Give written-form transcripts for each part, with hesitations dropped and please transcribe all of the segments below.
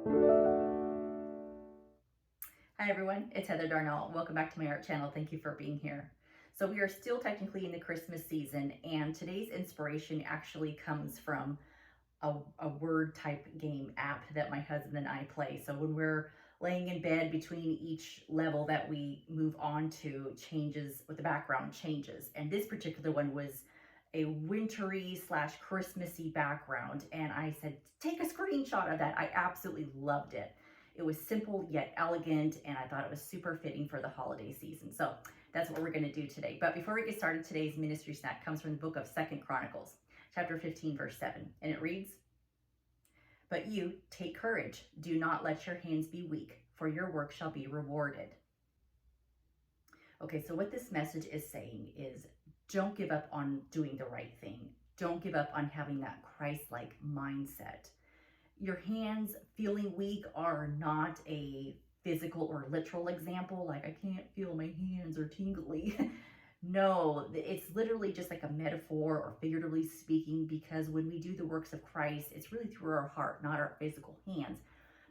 Hi everyone, it's Heather Darnell. Welcome back to my art channel. Thank you for being here. So we are still technically in the Christmas season, and today's inspiration actually comes from a word type game app that my husband and I play. So when we're laying in bed, between each level that we move on to changes, with the background changes. And this particular one was a wintry / Christmassy background. And I said, take a screenshot of that. I absolutely loved it. It was simple yet elegant, and I thought it was super fitting for the holiday season. So that's what we're going to do today. But before we get started, today's ministry snack comes from the book of 2 Chronicles, chapter 15, verse 7. And it reads, "But you take courage. Do not let your hands be weak, for your work shall be rewarded." Okay, so what this message is saying is, don't give up on doing the right thing. Don't give up on having that Christ-like mindset. Your hands feeling weak are not a physical or literal example, like I can't feel my hands are tingly. No, it's literally just like a metaphor, or figuratively speaking, because when we do the works of Christ, it's really through our heart, not our physical hands.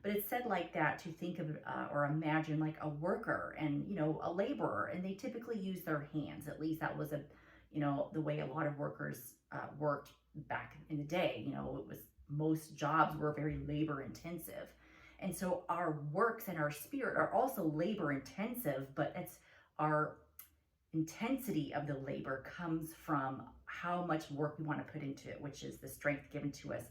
But it's said like that to think of or imagine like a worker and, a laborer, and they typically use their hands. At least that was the way a lot of workers worked back in the day. It was, most jobs were very labor intensive. And so our works and our spirit are also labor intensive, but it's our intensity of the labor comes from how much work we want to put into it, which is the strength given to us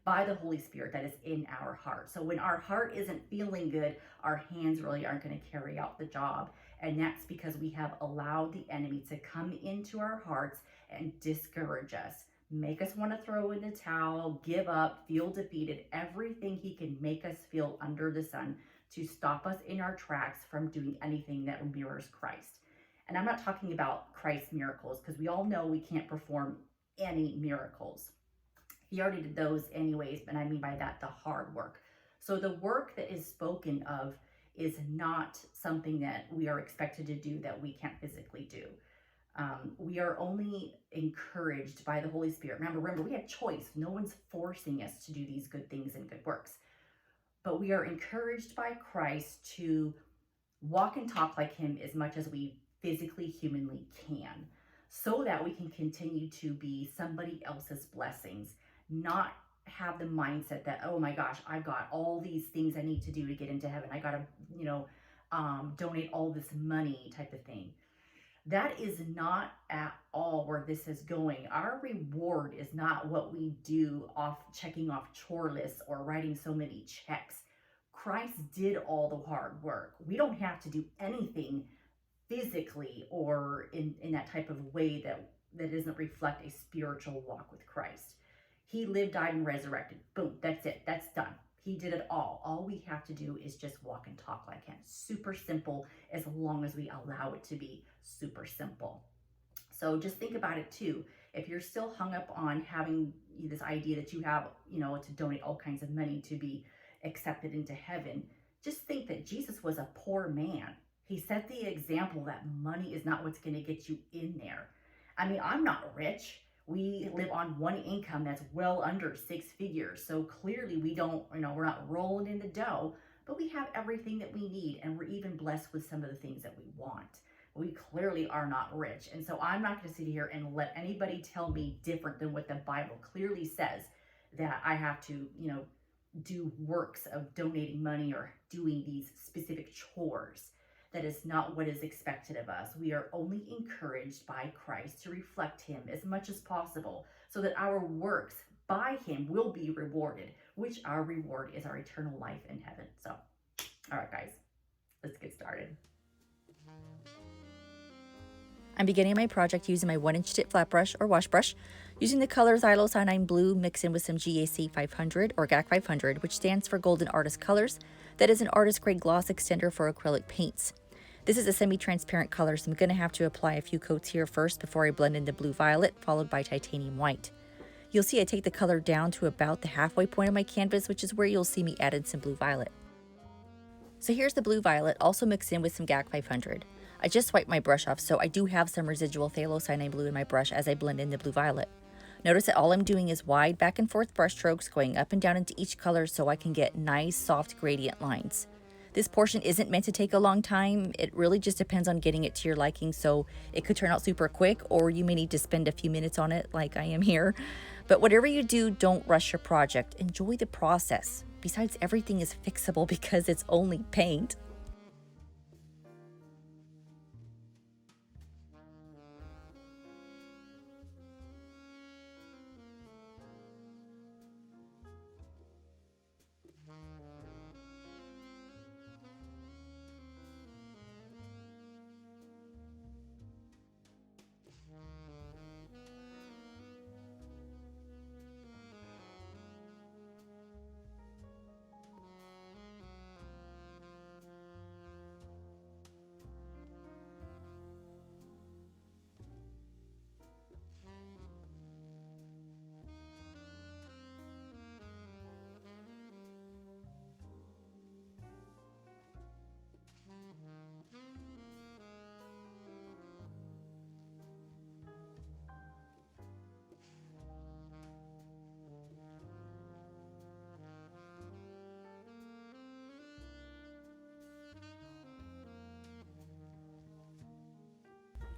by the Holy Spirit that is in our heart. So when our heart isn't feeling good, our hands really aren't going to carry out the job. And that's because we have allowed the enemy to come into our hearts and discourage us, make us want to throw in the towel, give up, feel defeated, everything he can make us feel under the sun to stop us in our tracks from doing anything that mirrors Christ. And I'm not talking about Christ's miracles, because we all know we can't perform any miracles. He already did those anyways, but I mean by that the hard work. So the work that is spoken of is not something that we are expected to do that we can't physically do. We are only encouraged by the Holy Spirit. Remember, we have choice. No one's forcing us to do these good things and good works. But we are encouraged by Christ to walk and talk like him as much as we physically, humanly can, so that we can continue to be somebody else's blessings, not have the mindset that, oh my gosh, I've got all these things I need to do to get into heaven. I got to, donate all this money type of thing. That is not at all where this is going. Our reward is not what we do checking off chore lists or writing so many checks. Christ did all the hard work. We don't have to do anything physically or in that type of way that doesn't reflect a spiritual walk with Christ. He lived, died, and resurrected. Boom, that's it. That's done. He did it all. All we have to do is just walk and talk like him. Super simple, as long as we allow it to be super simple. So just think about it too. If you're still hung up on having this idea that you have, to donate all kinds of money to be accepted into heaven, just think that Jesus was a poor man. He set the example that money is not what's going to get you in there. I mean, I'm not rich. We live on one income that's well under 6 figures. So clearly we don't, we're not rolling in the dough, but we have everything that we need. And we're even blessed with some of the things that we want. We clearly are not rich. And so I'm not going to sit here and let anybody tell me different than what the Bible clearly says, that I have to, do works of donating money or doing these specific chores. That is not what is expected of us. We are only encouraged by Christ to reflect him as much as possible, so that our works by him will be rewarded, which our reward is our eternal life in heaven. So, all right, guys, let's get started. I'm beginning my project using my 1-inch tip flat brush or wash brush, using the color pthalocyannine blue mixed in with some GAC 500 or GAC 500, which stands for Golden Artist Colors. That is an artist grade gloss extender for acrylic paints. This is a semi-transparent color, so I'm going to have to apply a few coats here first before I blend in the blue violet, followed by titanium white. You'll see I take the color down to about the halfway point of my canvas, which is where you'll see me add in some blue violet. So here's the blue violet, also mixed in with some GAC 500. I just wiped my brush off, so I do have some residual phthalocyanine blue in my brush as I blend in the blue violet. Notice that all I'm doing is wide back and forth brush strokes going up and down into each color so I can get nice soft gradient lines. This portion isn't meant to take a long time. It really just depends on getting it to your liking, so it could turn out super quick, or you may need to spend a few minutes on it like I am here. But whatever you do, don't rush your project. Enjoy the process. Besides, everything is fixable because it's only paint.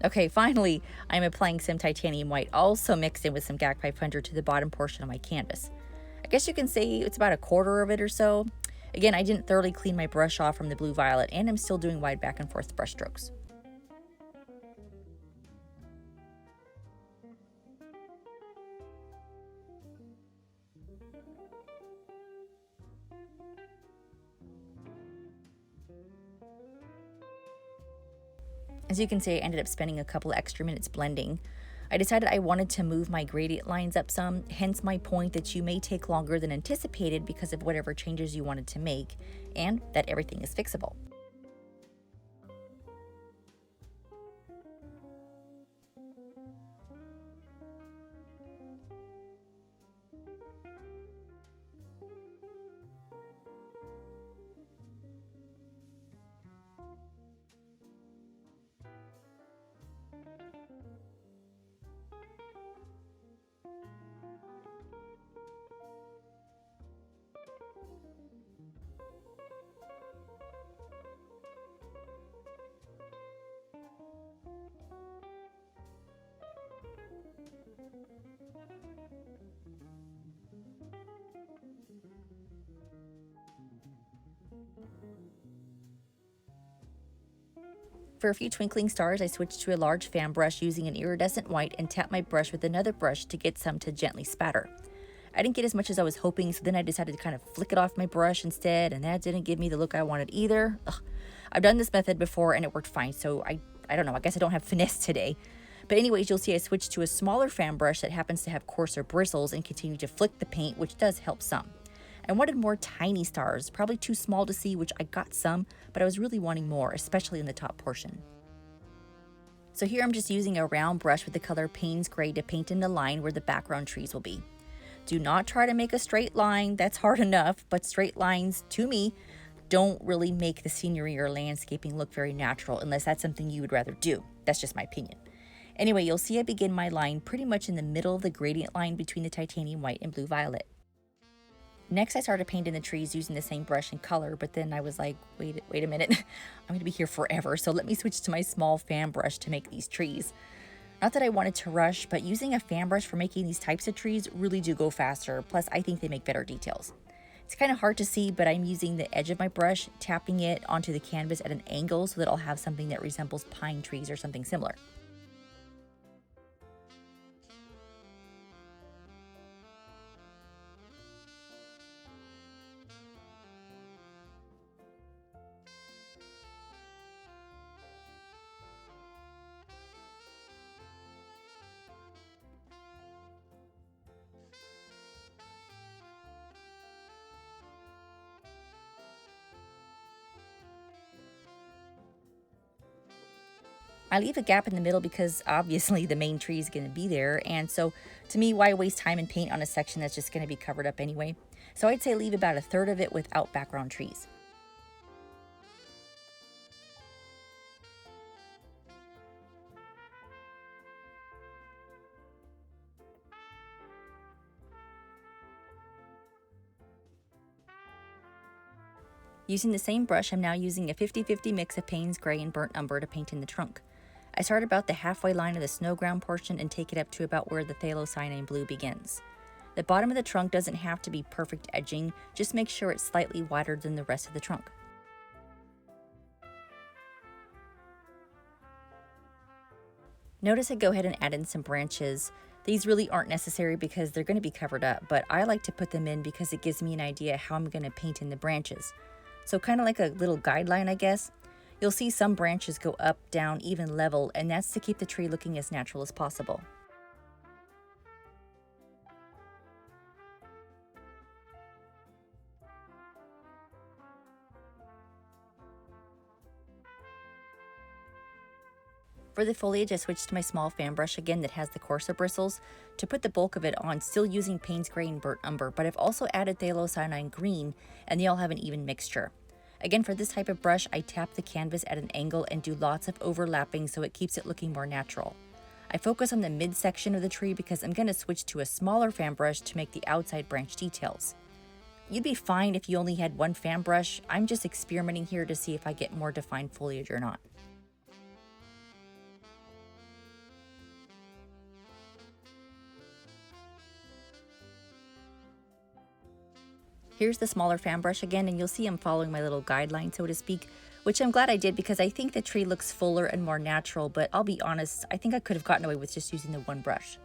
Okay, finally, I'm applying some titanium white, also mixed in with some GAC 500 to the bottom portion of my canvas. I guess you can say it's about a quarter of it or so. Again, I didn't thoroughly clean my brush off from the blue violet, and I'm still doing wide back and forth brush strokes. As you can see, I ended up spending a couple of extra minutes blending. I decided I wanted to move my gradient lines up some, hence my point that you may take longer than anticipated because of whatever changes you wanted to make, and that everything is fixable. For a few twinkling stars, I switched to a large fan brush using an iridescent white and tapped my brush with another brush to get some to gently spatter. I didn't get as much as I was hoping, so then I decided to kind of flick it off my brush instead, and that didn't give me the look I wanted either. Ugh. I've done this method before and it worked fine, so I don't know, I guess I don't have finesse today. But anyways, you'll see I switched to a smaller fan brush that happens to have coarser bristles and continue to flick the paint, which does help some. I wanted more tiny stars, probably too small to see, which I got some, but I was really wanting more, especially in the top portion. So here I'm just using a round brush with the color Payne's Gray to paint in the line where the background trees will be. Do not try to make a straight line, that's hard enough, but straight lines, to me, don't really make the scenery or landscaping look very natural unless that's something you would rather do. That's just my opinion. Anyway, you'll see I begin my line pretty much in the middle of the gradient line between the titanium white and blue violet. Next, I started painting the trees using the same brush and color, but then I was like, wait a minute, I'm going to be here forever, so let me switch to my small fan brush to make these trees. Not that I wanted to rush, but using a fan brush for making these types of trees really do go faster, plus I think they make better details. It's kind of hard to see, but I'm using the edge of my brush, tapping it onto the canvas at an angle so that I'll have something that resembles pine trees or something similar. I leave a gap in the middle because obviously the main tree is going to be there, and so to me, why waste time and paint on a section that's just going to be covered up anyway? So I'd say leave about a third of it without background trees. Using the same brush, I'm now using a 50-50 mix of Payne's Gray and Burnt Umber to paint in the trunk. I start about the halfway line of the snow ground portion and take it up to about where the pthalocyannine blue begins. The bottom of the trunk doesn't have to be perfect edging, just make sure it's slightly wider than the rest of the trunk. Notice I go ahead and add in some branches. These really aren't necessary because they're going to be covered up, but I like to put them in because it gives me an idea how I'm going to paint in the branches. So kind of like a little guideline, I guess. You'll see some branches go up, down, even level, and that's to keep the tree looking as natural as possible. For the foliage, I switched to my small fan brush again that has the coarser bristles to put the bulk of it on, still using Payne's Gray and Burnt Umber, but I've also added pthalocyannine green, and they all have an even mixture. Again, for this type of brush, I tap the canvas at an angle and do lots of overlapping so it keeps it looking more natural. I focus on the midsection of the tree because I'm going to switch to a smaller fan brush to make the outside branch details. You'd be fine if you only had one fan brush. I'm just experimenting here to see if I get more defined foliage or not. Here's the smaller fan brush again, and you'll see I'm following my little guideline, so to speak, which I'm glad I did because I think the tree looks fuller and more natural, but I'll be honest, I think I could have gotten away with just using the one brush.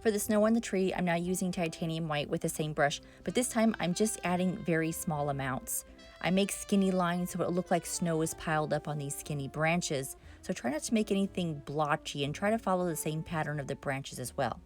For the snow on the tree, I'm now using titanium white with the same brush, but this time I'm just adding very small amounts. I make skinny lines so it'll look like snow is piled up on these skinny branches, so try not to make anything blotchy and try to follow the same pattern of the branches as well.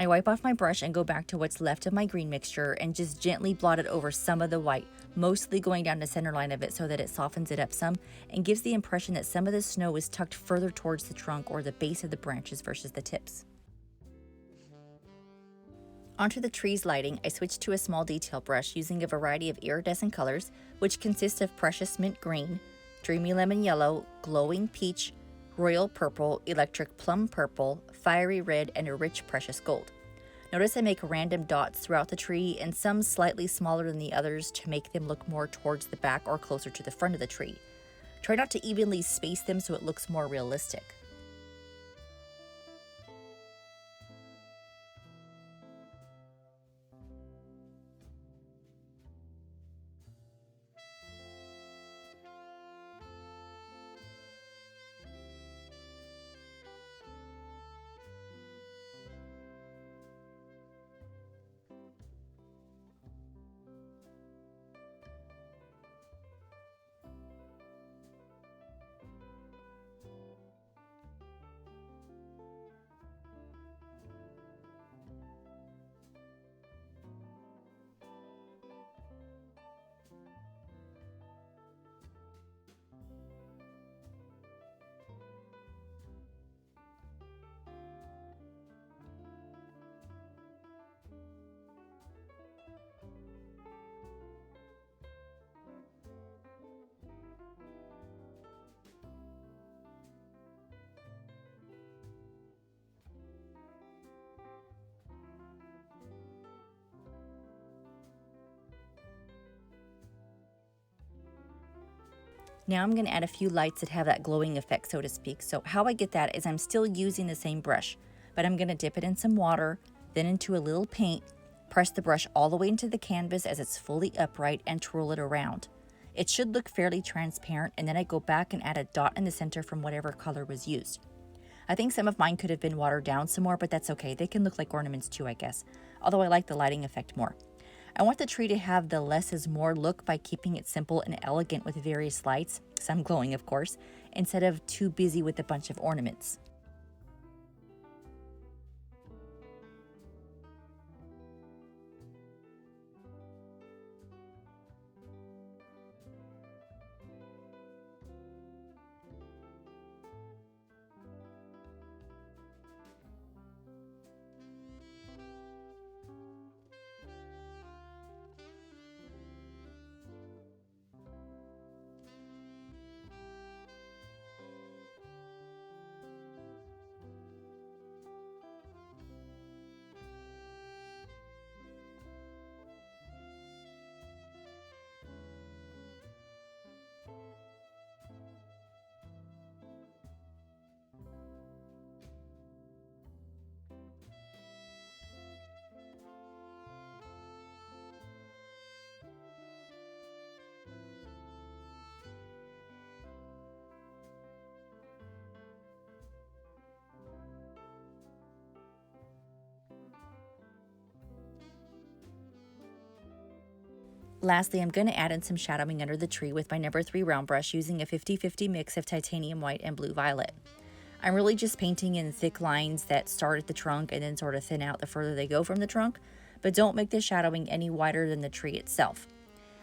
I wipe off my brush and go back to what's left of my green mixture and just gently blot it over some of the white, mostly going down the center line of it so that it softens it up some and gives the impression that some of the snow is tucked further towards the trunk or the base of the branches versus the tips. Onto the tree's lighting, I switched to a small detail brush using a variety of iridescent colors, which consist of precious mint green, dreamy lemon yellow, glowing peach, royal purple, electric plum purple, fiery red, and a rich precious gold. Notice I make random dots throughout the tree and some slightly smaller than the others to make them look more towards the back or closer to the front of the tree. Try not to evenly space them so it looks more realistic. Now I'm going to add a few lights that have that glowing effect, so to speak. So how I get that is I'm still using the same brush, but I'm going to dip it in some water, then into a little paint, press the brush all the way into the canvas as it's fully upright, and twirl it around. It should look fairly transparent, and then I go back and add a dot in the center from whatever color was used. I think some of mine could have been watered down some more, but that's okay. They can look like ornaments too, I guess, although I like the lighting effect more. I want the tree to have the less is more look by keeping it simple and elegant with various lights, some glowing of course, instead of too busy with a bunch of ornaments. Lastly, I'm going to add in some shadowing under the tree with my number 3 round brush using a 50-50 mix of titanium white and blue violet. I'm really just painting in thick lines that start at the trunk and then sort of thin out the further they go from the trunk, but don't make the shadowing any wider than the tree itself.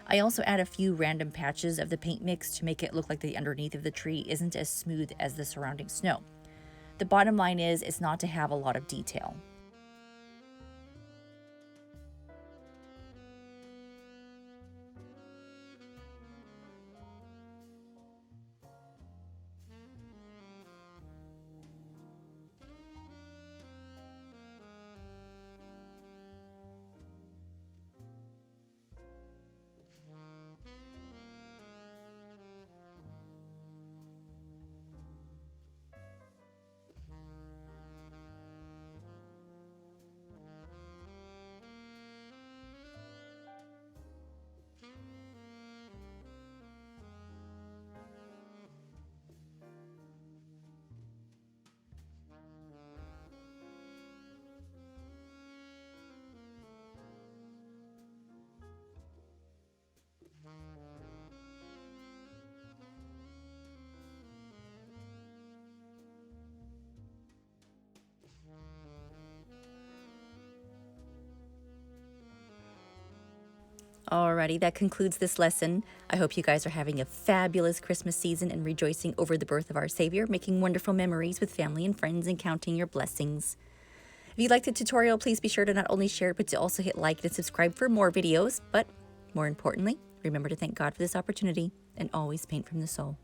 I also add a few random patches of the paint mix to make it look like the underneath of the tree isn't as smooth as the surrounding snow. The bottom line is it's not to have a lot of detail. Alrighty, that concludes this lesson. I hope you guys are having a fabulous Christmas season and rejoicing over the birth of our Savior, making wonderful memories with family and friends and counting your blessings. If you liked the tutorial, please be sure to not only share it, but to also hit like and subscribe for more videos. But more importantly, remember to thank God for this opportunity and always paint from the soul.